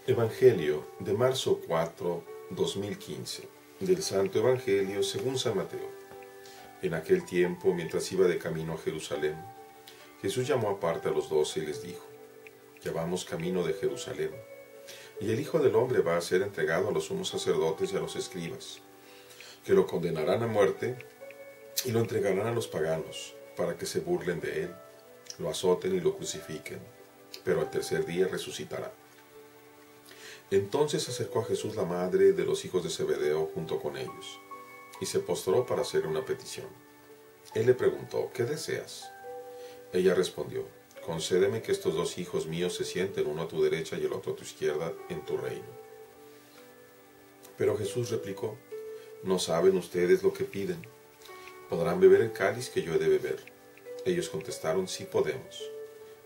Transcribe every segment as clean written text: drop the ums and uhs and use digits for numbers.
Evangelio de marzo 4, 2015, del Santo Evangelio según San Mateo. En aquel tiempo, mientras iba de camino a Jerusalén, Jesús llamó aparte a los 12 y les dijo: Ya vamos camino de Jerusalén, y el Hijo del Hombre va a ser entregado a los sumos sacerdotes y a los escribas, que lo condenarán a muerte y lo entregarán a los paganos, para que se burlen de él, lo azoten y lo crucifiquen, pero al tercer día resucitará. Entonces se acercó a Jesús la madre de los hijos de Zebedeo junto con ellos, y se postró para hacerle una petición. Él le preguntó: ¿Qué deseas? Ella respondió: Concédeme que estos dos hijos míos se sienten, uno a tu derecha y el otro a tu izquierda, en tu reino. Pero Jesús replicó: No saben ustedes lo que piden. ¿Podrán beber el cáliz que yo he de beber? Ellos contestaron: Sí podemos.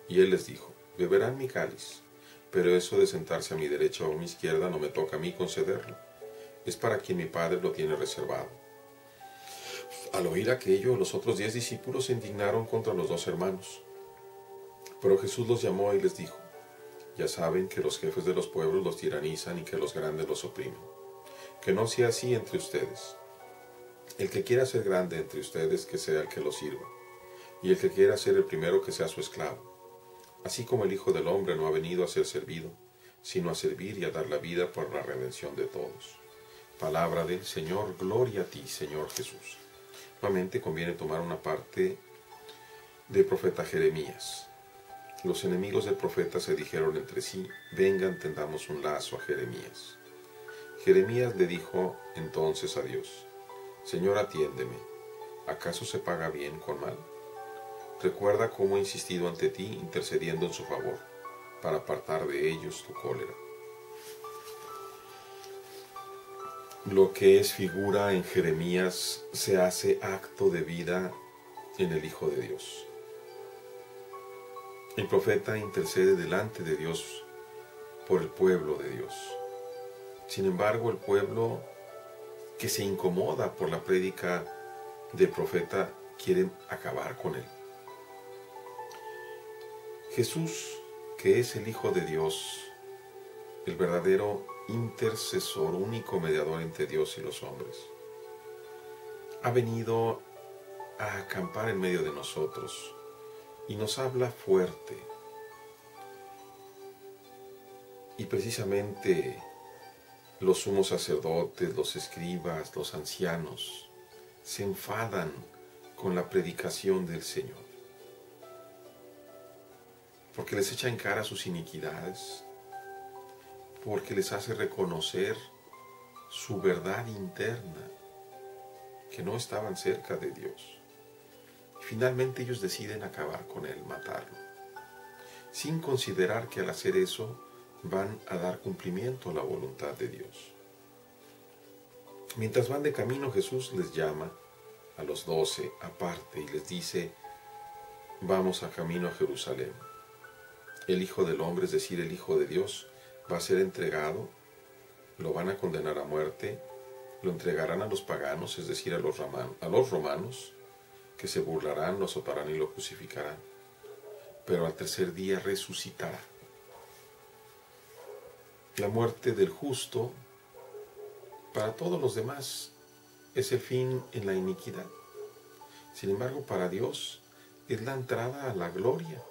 Y él les dijo: Beberán mi cáliz, pero eso de sentarse a mi derecha o a mi izquierda no me toca a mí concederlo. Es para quien mi Padre lo tiene reservado. Al oír aquello, los otros 10 discípulos se indignaron contra los 2 hermanos. Pero Jesús los llamó y les dijo: Ya saben que los jefes de los pueblos los tiranizan y que los grandes los oprimen. Que no sea así entre ustedes. El que quiera ser grande entre ustedes, que sea el que lo sirva, y el que quiera ser el primero, que sea su esclavo. Así como el Hijo del Hombre no ha venido a ser servido, sino a servir y a dar la vida por la redención de todos. Palabra del Señor. Gloria a ti, Señor Jesús. Nuevamente conviene tomar una parte del profeta Jeremías. Los enemigos del profeta se dijeron entre sí: Vengan, tendamos un lazo a Jeremías. Jeremías le dijo entonces a Dios: Señor, atiéndeme. ¿Acaso se paga bien con mal? Recuerda cómo he insistido ante ti, intercediendo en su favor, para apartar de ellos tu cólera. Lo que es figura en Jeremías se hace acto de vida en el Hijo de Dios. El profeta intercede delante de Dios por el pueblo de Dios. Sin embargo, el pueblo que se incomoda por la prédica del profeta quiere acabar con él. Jesús, que es el Hijo de Dios, el verdadero intercesor, único mediador entre Dios y los hombres, ha venido a acampar en medio de nosotros y nos habla fuerte. Y precisamente los sumos sacerdotes, los escribas, los ancianos se enfadan con la predicación del Señor, porque les echa en cara sus iniquidades, porque les hace reconocer su verdad interna, que no estaban cerca de Dios. Y finalmente ellos deciden acabar con él, matarlo, sin considerar que al hacer eso van a dar cumplimiento a la voluntad de Dios. Mientras van de camino, Jesús les llama a los 12 aparte y les dice: Vamos a camino a Jerusalén. El Hijo del Hombre, es decir, el Hijo de Dios, va a ser entregado, lo van a condenar a muerte, lo entregarán a los paganos, es decir, a los romanos, que se burlarán, lo azotarán y lo crucificarán. Pero al tercer día resucitará. La muerte del justo, para todos los demás, es el fin en la iniquidad. Sin embargo, para Dios es la entrada a la gloria,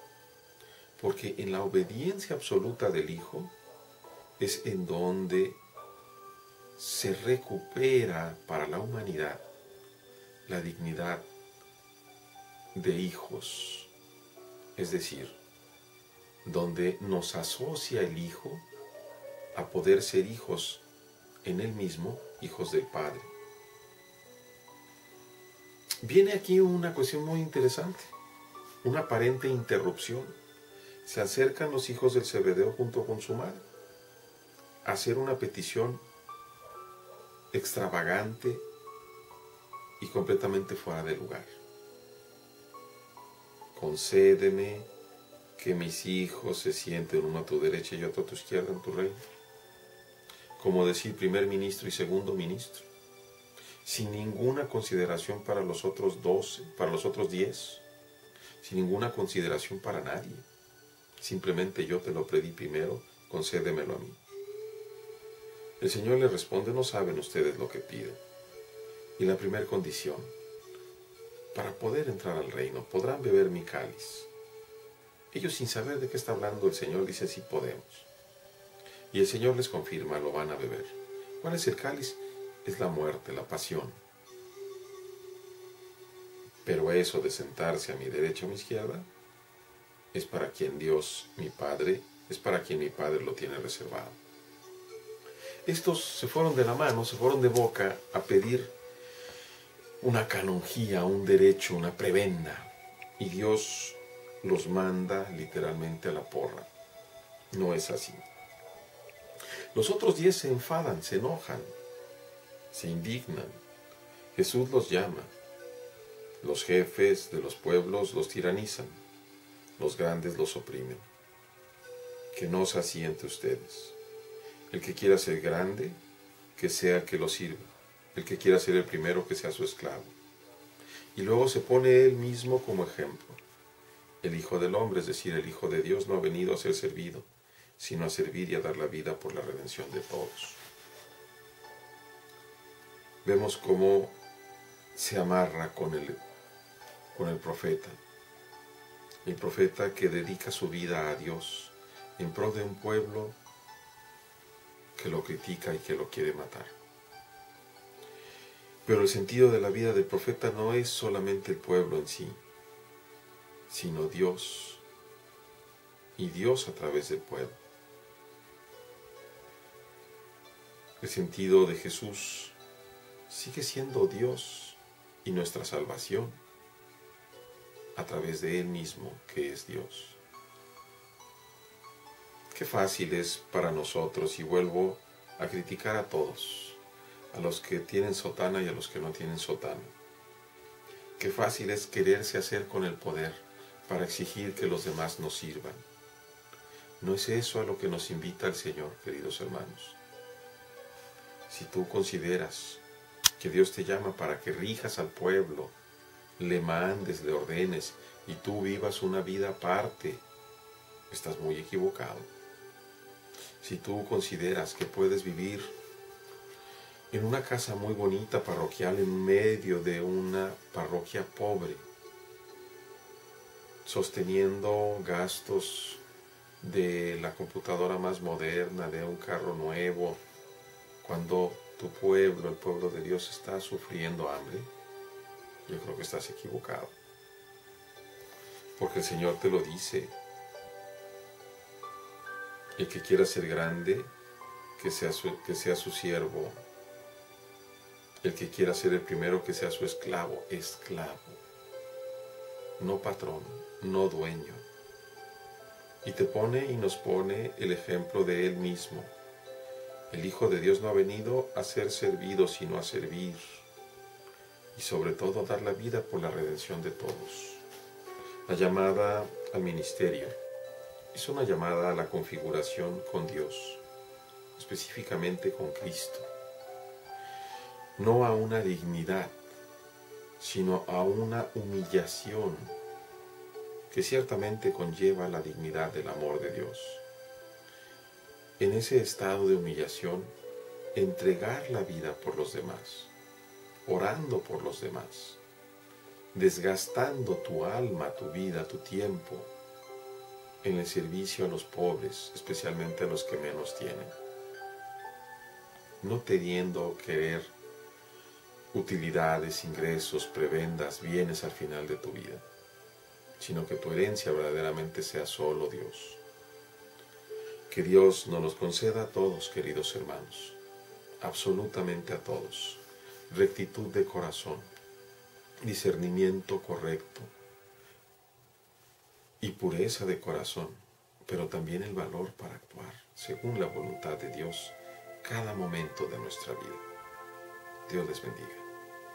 porque en la obediencia absoluta del Hijo es en donde se recupera para la humanidad la dignidad de hijos, es decir, donde nos asocia el Hijo a poder ser hijos en Él mismo, hijos del Padre. Viene aquí una cuestión muy interesante, una aparente interrupción. Se acercan los hijos del Zebedeo junto con su madre a hacer una petición extravagante y completamente fuera de lugar. Concédeme que mis hijos se sienten, uno a tu derecha y otro a tu izquierda, en tu reino. Como decir primer ministro y segundo ministro, sin ninguna consideración para los otros 12, para los otros 10, sin ninguna consideración para nadie. Simplemente yo te lo pedí primero, concédemelo a mí. El Señor les responde, no saben ustedes lo que piden. Y la primera condición, para poder entrar al reino, podrán beber mi cáliz. Ellos, sin saber de qué está hablando el Señor, dicen, sí podemos. Y el Señor les confirma, lo van a beber. ¿Cuál es el cáliz? Es la muerte, la pasión. Pero eso de sentarse a mi derecha o a mi izquierda, es para quien Dios, mi Padre, es para quien mi Padre lo tiene reservado. Estos se fueron de la mano, se fueron de boca a pedir una canonjía, un derecho, una prebenda. Y Dios los manda literalmente a la porra. No es así. Los otros 10 se enfadan, se enojan, se indignan. Jesús los llama. Los jefes de los pueblos los tiranizan. Los grandes los oprimen. Que no se así entre ustedes. El que quiera ser grande, que sea el que lo sirva. El que quiera ser el primero, que sea su esclavo. Y luego se pone él mismo como ejemplo. El Hijo del Hombre, es decir, el Hijo de Dios, no ha venido a ser servido, sino a servir y a dar la vida por la redención de todos. Vemos cómo se amarra con el profeta. El profeta que dedica su vida a Dios en pro de un pueblo que lo critica y que lo quiere matar. Pero el sentido de la vida del profeta no es solamente el pueblo en sí, sino Dios, y Dios a través del pueblo. El sentido de Jesús sigue siendo Dios y nuestra salvación a través de Él mismo, que es Dios. Qué fácil es para nosotros, y vuelvo a criticar a todos, a los que tienen sotana y a los que no tienen sotana. Qué fácil es quererse hacer con el poder para exigir que los demás nos sirvan. No es eso a lo que nos invita el Señor, queridos hermanos. Si tú consideras que Dios te llama para que rijas al pueblo, le mandes, le ordenes, y tú vivas una vida aparte, estás muy equivocado. Si tú consideras que puedes vivir en una casa muy bonita, parroquial, en medio de una parroquia pobre, sosteniendo gastos de la computadora más moderna, de un carro nuevo, cuando tu pueblo, el pueblo de Dios, está sufriendo hambre, yo creo que estás equivocado. Porque el Señor te lo dice. El que quiera ser grande, que sea su siervo. El que quiera ser el primero, que sea su esclavo. Esclavo. No patrón, no dueño. Y te pone y nos pone el ejemplo de Él mismo. El Hijo de Dios no ha venido a ser servido, sino a servir. Y sobre todo a dar la vida por la redención de todos. La llamada al ministerio es una llamada a la configuración con Dios, específicamente con Cristo. No a una dignidad, sino a una humillación que ciertamente conlleva la dignidad del amor de Dios. En ese estado de humillación, entregar la vida por los demás, orando por los demás, desgastando tu alma, tu vida, tu tiempo, en el servicio a los pobres, especialmente a los que menos tienen. No teniendo querer utilidades, ingresos, prebendas, bienes al final de tu vida, sino que tu herencia verdaderamente sea solo Dios. Que Dios nos los conceda a todos, queridos hermanos, absolutamente a todos, rectitud de corazón, discernimiento correcto y pureza de corazón, pero también el valor para actuar según la voluntad de Dios cada momento de nuestra vida. Dios les bendiga.